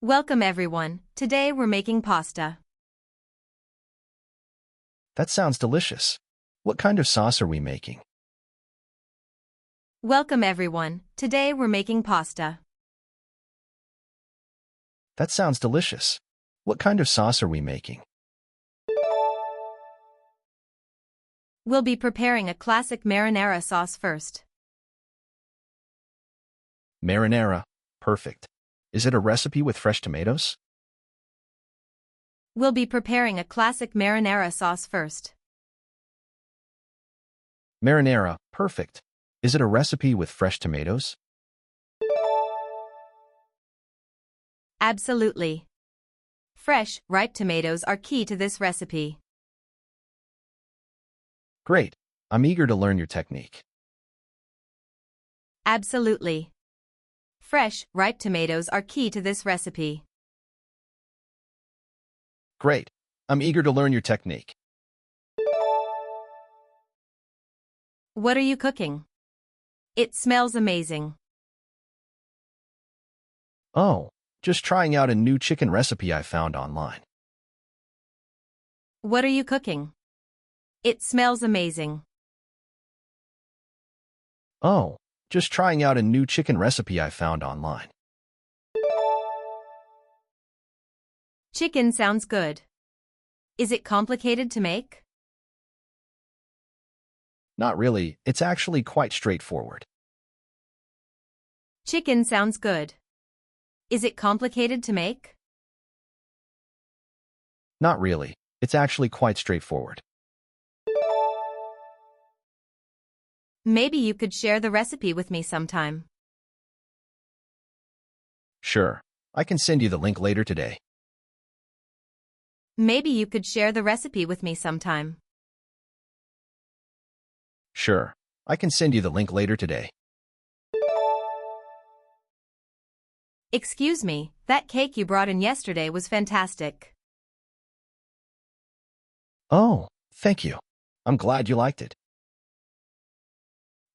Welcome everyone. Today we're making pasta. That sounds delicious. What kind of sauce are we making? Welcome everyone. Today we're making pasta. That sounds delicious. What kind of sauce are we making? We'll be preparing a classic marinara sauce first. Marinara. Perfect. Is it a recipe with fresh tomatoes? We'll be preparing a classic marinara sauce first. Marinara. Perfect. Is it a recipe with fresh tomatoes? Absolutely. Fresh, ripe tomatoes are key to this recipe. Great. I'm eager to learn your technique. Absolutely. Fresh, ripe tomatoes are key to this recipe. Great. I'm eager to learn your technique. What are you cooking? It smells amazing. Oh, just trying out a new chicken recipe I found online. What are you cooking? It smells amazing. Oh, just trying out a new chicken recipe I found online. Chicken sounds good. Is it complicated to make? Not really, it's actually quite straightforward. Chicken sounds good. Is it complicated to make? Not really, it's actually quite straightforward. Maybe you could share the recipe with me sometime. Sure, I can send you the link later today. Maybe you could share the recipe with me sometime. Sure, I can send you the link later today. Excuse me, that cake you brought in yesterday was fantastic. Oh, thank you. I'm glad you liked it.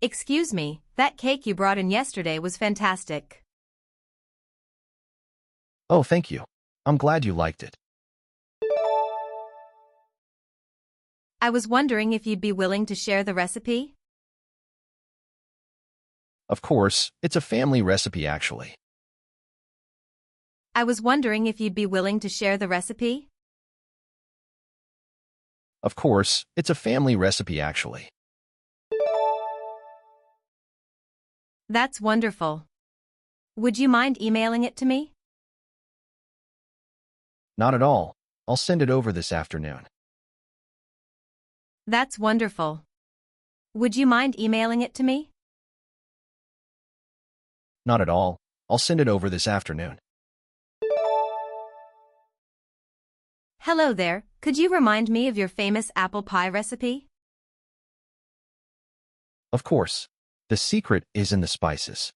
Excuse me, that cake you brought in yesterday was fantastic. Oh, thank you. I'm glad you liked it. I was wondering if you'd be willing to share the recipe? Of course, it's a family recipe actually. I was wondering if you'd be willing to share the recipe? Of course, it's a family recipe actually. That's wonderful. Would you mind emailing it to me? Not at all. I'll send it over this afternoon. That's wonderful. Would you mind emailing it to me? Not at all. I'll send it over this afternoon. Hello there, could you remind me of your famous apple pie recipe? Of course. The secret is in the spices.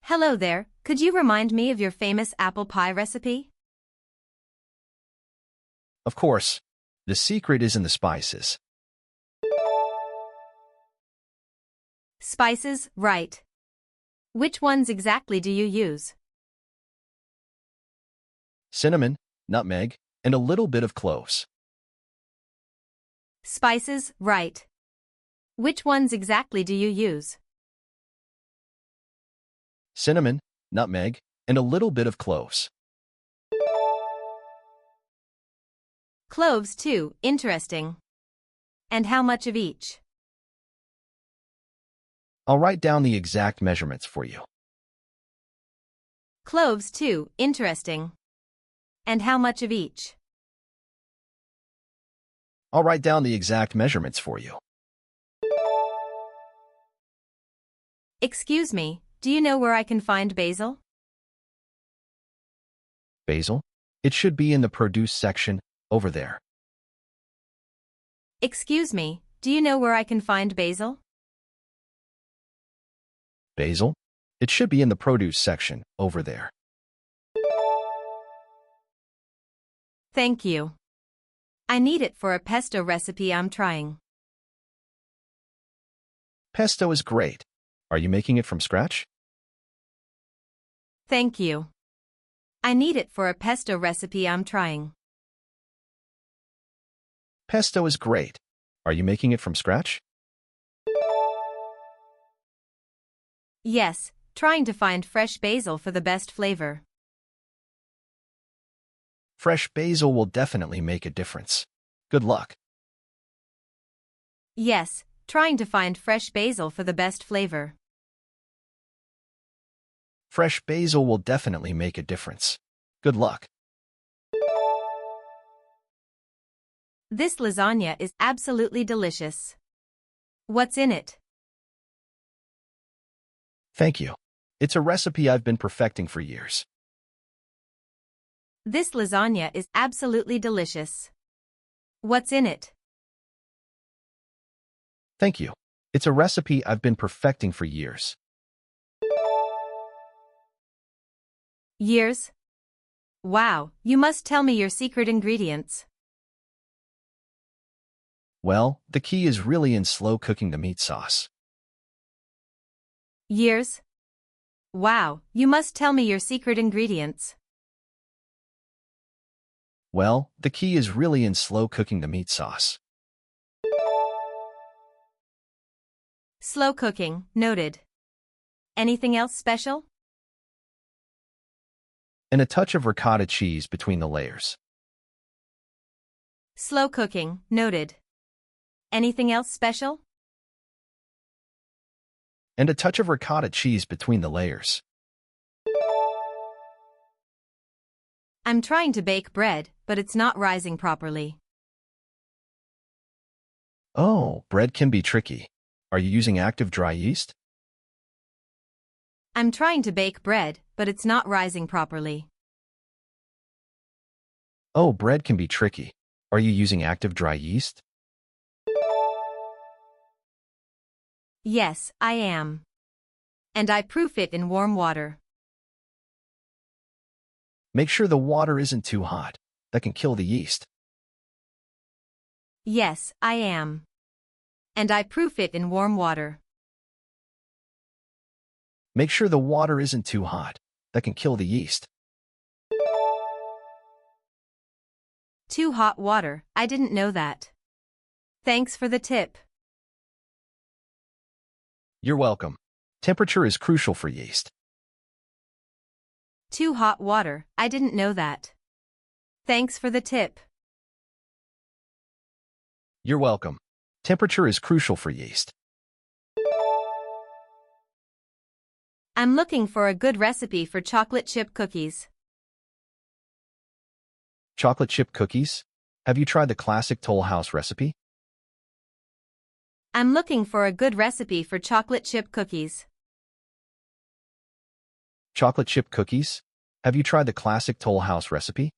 Hello there, could you remind me of your famous apple pie recipe? Of course. The secret is in the spices. Spices, right. Which ones exactly do you use? Cinnamon, nutmeg, and a little bit of cloves. Spices, right. Which ones exactly do you use? Cinnamon, nutmeg, and a little bit of cloves. Cloves too, interesting. And how much of each? I'll write down the exact measurements for you. Cloves too, interesting. And how much of each? I'll write down the exact measurements for you. Excuse me, do you know where I can find basil? Basil? It should be in the produce section, over there. Excuse me, do you know where I can find basil? Basil? It should be in the produce section, over there. Thank you. I need it for a pesto recipe I'm trying. Pesto is great. Are you making it from scratch? Thank you. I need it for a pesto recipe I'm trying. Pesto is great. Are you making it from scratch? Yes, trying to find fresh basil for the best flavor. Fresh basil will definitely make a difference. Good luck. Yes, trying to find fresh basil for the best flavor. Fresh basil will definitely make a difference. Good luck. This lasagna is absolutely delicious. What's in it? Thank you. It's a recipe I've been perfecting for years. This lasagna is absolutely delicious. What's in it? Thank you. It's a recipe I've been perfecting for years. Years? Wow, you must tell me your secret ingredients. Well, the key is really in slow cooking the meat sauce. Years? Wow, you must tell me your secret ingredients. Well, the key is really in slow cooking the meat sauce. Slow cooking, noted. Anything else special? And a touch of ricotta cheese between the layers. Slow cooking, noted. Anything else special? And a touch of ricotta cheese between the layers. I'm trying to bake bread, but it's not rising properly. Oh, bread can be tricky. Are you using active dry yeast? I'm trying to bake bread, but it's not rising properly. Oh, bread can be tricky. Are you using active dry yeast? Yes, I am. And I proof it in warm water. Make sure the water isn't too hot. That can kill the yeast. Yes, I am. And I proof it in warm water. Make sure the water isn't too hot. That can kill the yeast. Too hot water, I didn't know that. Thanks for the tip. You're welcome. Temperature is crucial for yeast. Too hot water, I didn't know that. Thanks for the tip. You're welcome. Temperature is crucial for yeast. I'm looking for a good recipe for chocolate chip cookies. Chocolate chip cookies? Have you tried the classic Toll House recipe? I'm looking for a good recipe for chocolate chip cookies. Chocolate chip cookies? Have you tried the classic Toll House recipe?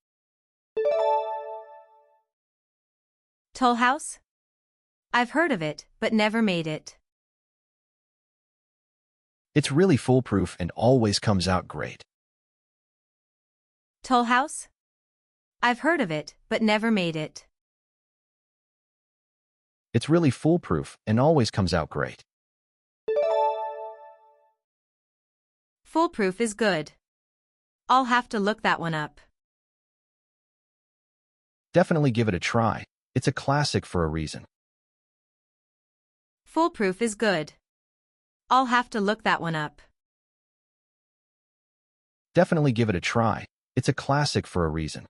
Toll House? I've heard of it, but never made it. It's really foolproof and always comes out great. Toll House? I've heard of it, but never made it. It's really foolproof and always comes out great. Foolproof is good. I'll have to look that one up. Definitely give it a try. It's a classic for a reason. Foolproof is good. I'll have to look that one up. Definitely give it a try. It's a classic for a reason.